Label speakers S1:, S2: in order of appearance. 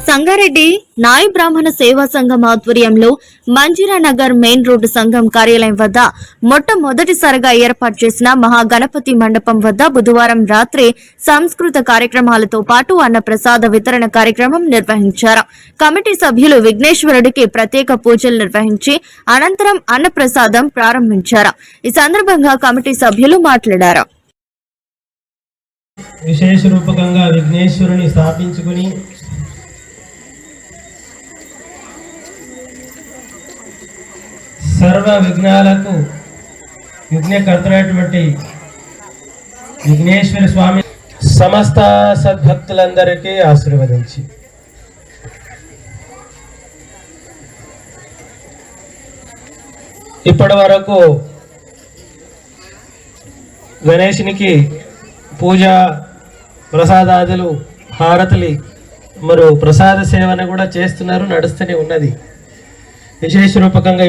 S1: సంగారెడ్డి నాయ బ్రాహ్మణ సేవా సంఘం ఆధ్వర్యంలో మంజీరానగర్ మెయిన్ రోడ్డు సంఘం కార్యాలయం వద్ద మొట్టమొదటిసారిగా ఏర్పాటు చేసిన మహాగణపతి మండపం వద్ద బుధవారం రాత్రి సంస్కృత కార్యక్రమాలతో పాటు అన్నప్రసాద వితరణ కార్యక్రమం నిర్వహించారు. కమిటీ సభ్యులు విఘ్నేశ్వరుడికి ప్రత్యేక పూజలు నిర్వహించి అనంతరం అన్నప్రసాదం ప్రారంభించారు. ఈ సందర్భంగా కమిటీ సభ్యులు మాట్లాడారు.
S2: విశేష రూపకంగా విఘ్నేశ్వరుని స్థాపించుకుని సర్వ విఘ్నాలకు విఘ్నకర్తైనటువంటి విఘ్నేశ్వర స్వామి సమస్త సద్భక్తులందరికీ ఆశీర్వదించి ఇప్పటి వరకు గణేశునికి పూజ ప్రసాదాదులు హారతులు మరియు ప్రసాద సేవన కూడా చేస్తున్నారు, నడుస్తూనే ఉన్నది. విశేష రూపకంగా